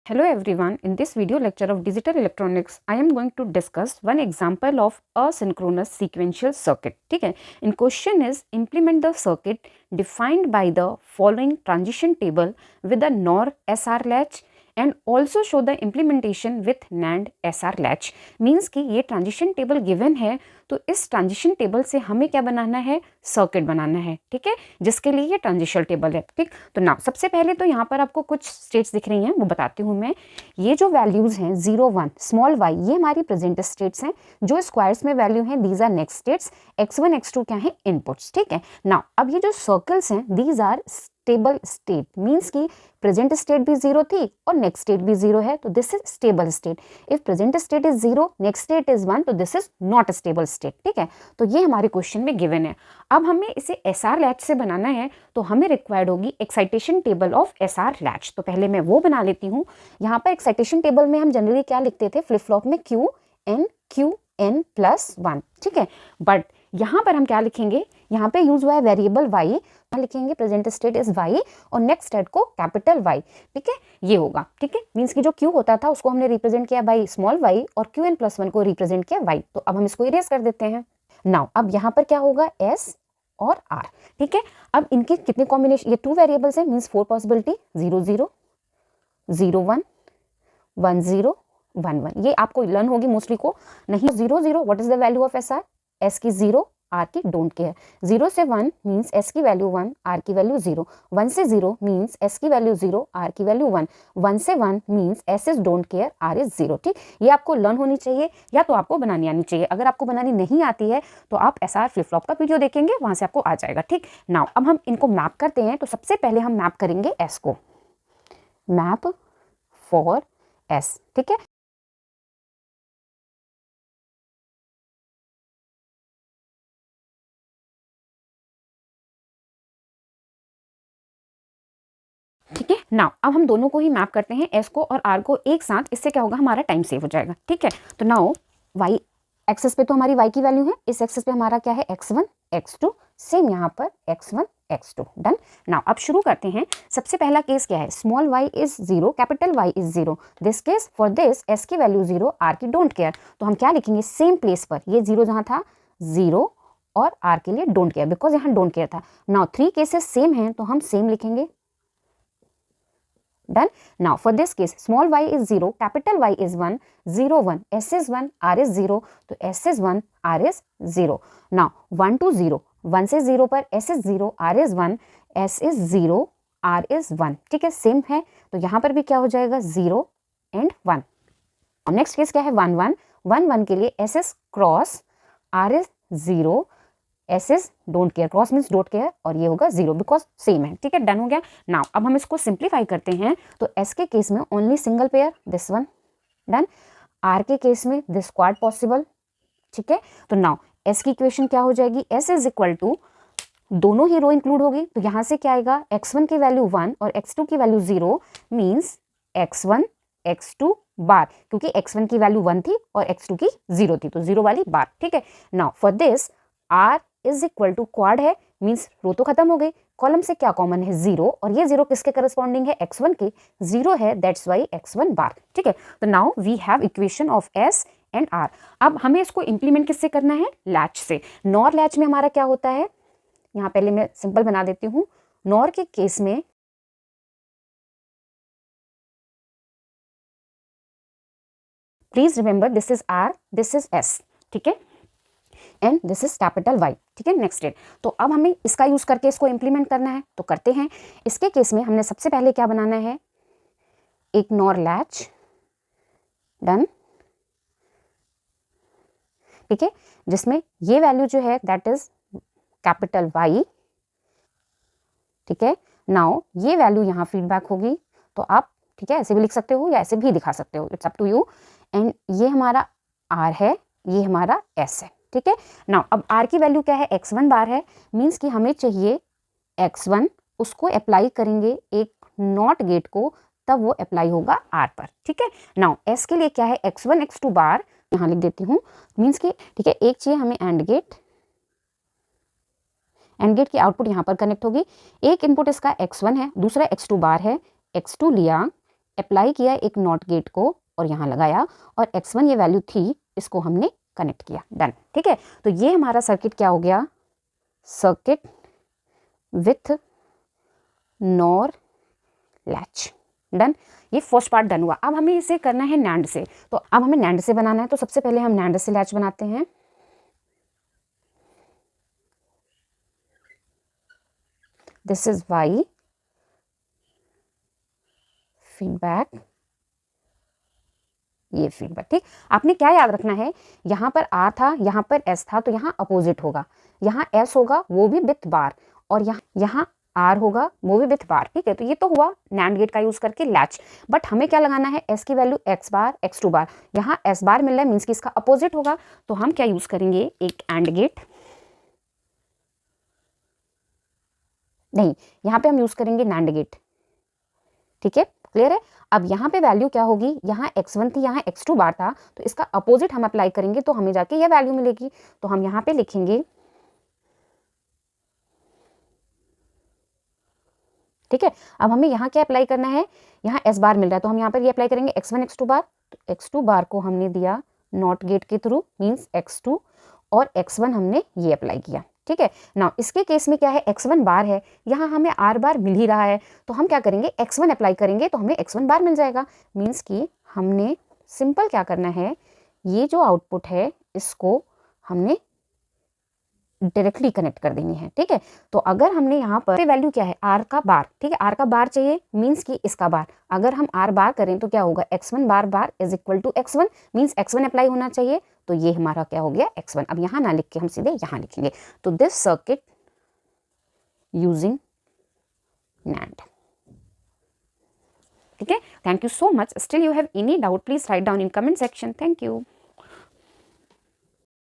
Hello everyone, in this video lecture of digital electronics, I am going to discuss one example of asynchronous sequential circuit. ठीक है, in question is implement the circuit defined by the following transition table with a NOR SR latch and also show the implementation with NAND SR latch. Means कि ये transition table given है तो इस transition table से हमें क्या बनाना है, circuit बनाना है. ठीक है, जिसके लिए ये ट्रांजिशन टेबल है. ठीक, तो ना सबसे पहले तो यहाँ पर आपको कुछ स्टेट्स दिख रही हैं, वो बताती हूँ मैं. ये जो वैल्यूज हैं 0 1 स्मॉल y, ये हमारी प्रेजेंट स्टेट्स हैं. जो स्क्वायर्स में वैल्यू हैं these are next states. x1 x2 क्या है, इनपुट्स. ठीक है, नाउ अब ये जो सर्कल्स हैं these are stable state. Means की प्रेजेंट स्टेट भी 0 थी और नेक्स्ट स्टेट भी 0 है, तो this is stable state. If present state is 0, next state is 1, तो this is not stable state. ठीक है, तो ये हमारे क्वेश्चन में गिवन है. अब हमें इसे एसआर लैच से बनाना है तो हमें रिक्वायर्ड होगी excitation table of SR latch. तो पहले मैं वो बना लेती हूँ. यहाँ पर एक्साइटेशन टेबल में हम जनरली क्या लिखते थे, फ्लिप फ्लॉप में क्यू एन प्लस 1. ठीक है, बट यहाँ पर हम क्या लिखेंगे, यहाँ पे यूज हुआ है वेरिएबल y, लिखेंगे प्रेजेंट स्टेट इज y और नेक्स्ट स्टेट को कैपिटल Y. ठीक है, ये होगा. ठीक है, मीन्स कि जो Q होता था उसको हमने रिप्रेजेंट किया बाई स्मॉल y और Qn प्लस 1 को रिप्रेजेंट किया y. तो अब हम इसको इरेज कर देते हैं. नाउ अब यहाँ पर क्या होगा, S और R. ठीक है, अब इनके कितने कॉम्बिनेशन, ये 2 वेरिएबल्स हैं, मीन्स 4 पॉसिबिलिटी, 0 0 0 1 1 0 1 1. ये आपको लर्न होगी मोस्टली को नहीं. 0 0 what is the value of S R, S की 0, आर की डोंट केयर. 0 से 1 मीन्स एस की वैल्यू 1, आर की वैल्यू 0. 1 से 0 मीन्स एस की वैल्यू 0, आर की वैल्यू 1. 1 से 1 means S is don't care, R is 0. ठीक, ये आपको लर्न होनी चाहिए या तो आपको बनानी आनी चाहिए. अगर आपको बनानी नहीं आती है तो आप एस आर फ्लिप फ्लॉप का वीडियो देखेंगे, वहां से आपको आ जाएगा. ठीक, नाउ अब हम इनको मैप करते हैं. तो सबसे पहले हम मैप करेंगे एस को, मैप फॉर एस. ठीक है, ठीक है. नाउ अब हम दोनों को ही मैप करते हैं, एस को और आर को एक साथ. इससे क्या होगा, हमारा टाइम सेव हो जाएगा. ठीक है, तो नाउ वाई एक्सेस पे तो हमारी y की वैल्यू है, इस एक्सेस पे हमारा क्या है, x1 x2. सेम यहाँ पर x1 x2. डन. नाउ अब शुरू करते हैं. सबसे पहला केस क्या है, small y is 0, capital Y is 0. This case for this s की वैल्यू 0, r की डोंट केयर. तो हम क्या लिखेंगे, सेम प्लेस पर, ये 0 जहाँ था 0 और r के लिए डोंट केयर, बिकॉज यहाँ डोंट केयर था. नाउ 3 केसेस सेम हैं तो हम सेम लिखेंगे. Done. Now for this case small y is 0, capital Y is 1, 0 1, S is 1, R is 0. तो S is 1, R is 0. Now 1 to 0, 1 से 0 पर S is 0, R is 1, S is 0, R is 1. ठीक है, same है. तो यहाँ पर भी क्या हो जाएगा, 0 and 1. और नेक्स्ट केस क्या है, 1 1, 1 1 के लिए S is cross, R is 0, S is don't care, cross means don't care, और ये होगा 0 बिकॉज सेम है. ठीक है, डन हो गया. नाउ अब हम इसको सिंप्लीफाई करते हैं. तो एस के केस में only single pair, this one. Done. R के केस में दिस क्वाड पॉसिबल. ठीक है, तो नाउ एस की इक्वेशन क्या हो जाएगी, एस इज इक्वल टू, दोनों ही रो इंक्लूड होगी तो यहाँ से क्या आएगा, x1 की वैल्यू 1 और x2 की वैल्यू 0, मीन्स x1 x2 बार, क्योंकि x1 की वैल्यू 1 थी और x2 की 0 थी, तो 0 वाली बार. ठीक है, now for this r is equal to quad है, मीन्स रो तो खत्म हो गई, कॉलम से क्या कॉमन है, 0, और ये 0 किसके करस्पॉन्डिंग है, x1 के. 0 है, दैट्स वाई x1 बार. ठीक है, तो now we have equation of s and r. अब हमें इसको इंप्लीमेंट किससे करना है, लैच से. नॉर लैच में हमारा क्या होता है, यहाँ पहले मैं सिंपल बना देती हूँ. नॉर के केस में please remember this is r, this is s. ठीक है, and this is capital Y. ठीक है, नेक्स्ट स्टेट. तो अब हमें इसका यूज करके इसको इंप्लीमेंट करना है, तो करते हैं. इसके केस में हमने सबसे पहले क्या बनाना है, एक नॉर लैच. डन. ठीक है, जिसमें ये वैल्यू जो है दैट इज कैपिटल Y. ठीक है, नाउ ये वैल्यू यहाँ फीडबैक होगी, तो आप ठीक है ऐसे भी लिख सकते हो या ऐसे भी दिखा सकते हो, it's up to you. And ये हमारा R है, ये हमारा S है. ठीक है, नाउ अब R की वैल्यू क्या है, x1 बार है, मीन्स कि हमें चाहिए x1, उसको अप्लाई करेंगे एक नॉट गेट को, तब वो अप्लाई होगा R पर. ठीक है, नाउ S के लिए क्या है, x1 x2 बार, यहाँ लिख देती हूँ, मीन्स कि ठीक है एक चाहिए हमें एंड गेट. एंड गेट की आउटपुट यहाँ पर कनेक्ट होगी. एक इनपुट इसका x1 है, दूसरा x2 बार है. x2 लिया, अप्लाई किया एक नॉट गेट को और यहाँ लगाया, और x1 ये वैल्यू थी, इसको हमने कनेक्ट किया, डन। ठीक है, तो ये हमारा सर्किट क्या हो गया, circuit with nor latch, done. ये फर्स्ट पार्ट डन हुआ। अब हमें इसे करना है नैंड से, तो अब हमें नैंड से बनाना है। तो सबसे पहले हम नैंड से लैच बनाते हैं। दिस इज वाई फीडबैक, ये फीडबैक। ठीक, आपने क्या याद रखना है, यहाँ पर आर था, यहाँ पर एस था, तो यहाँ अपोजिट होगा। यहाँ एस होगा वो भी विथ बार, और यहाँ आर होगा वो भी विथ बार। ठीक है, तो ये तो हुआ नैंड गेट का यूज करके लैच। बट हमें क्या लगाना है, एस की value X bar, X two bar. यहाँ एस बार मिल रहा है, मीन्स कि इसका अपोजिट होगा। तो हम क्या यूज करेंगे, एक एंड गेट, नहीं, यहाँ पे हम यूज करेंगे नैंड गेट। ठीक है, क्लियर है। अब यहाँ पे वैल्यू क्या होगी, यहाँ x1 थी, यहाँ x2 बार था, तो इसका अपोजिट हम अप्लाई करेंगे तो हमें जाके यह वैल्यू मिलेगी। तो हम यहाँ पे लिखेंगे, ठीक है। अब हमें यहाँ क्या अप्लाई करना है, यहाँ s बार मिल रहा है, तो हम यहाँ पर ये अप्लाई करेंगे x1 x2 बार। तो x2 बार को हमने दिया नॉट गेट के थ्रू, मीन्स x2, और x1 हमने ये अप्लाई किया। ठीक है, ना इसके केस में क्या है, x1 बार है, यहाँ हमें r बार मिल ही रहा है, तो हम क्या करेंगे, x1 अप्लाई करेंगे तो हमें x1 बार मिल जाएगा। मीन्स कि हमने सिंपल क्या करना है, ये जो आउटपुट है इसको हमने डायरेक्टली कनेक्ट कर देनी है। ठीक है, तो अगर हमने यहाँ पर वैल्यू क्या है, आर का बार, ठीक है, आर का बार चाहिए, मीन्स कि इसका बार। अगर हम आर बार करें तो क्या होगा, x1 bar bar is equal to x1, means x1 apply होना चाहिए। तो ये हमारा क्या हो गया, x1। अब यहाँ ना लिख के हम सीधे यहाँ लिखेंगे, तो दिस सर्किट यूजिंग नैंड। ठीक है, thank you so much. Still you have any doubt, please write down in comment section. Thank you.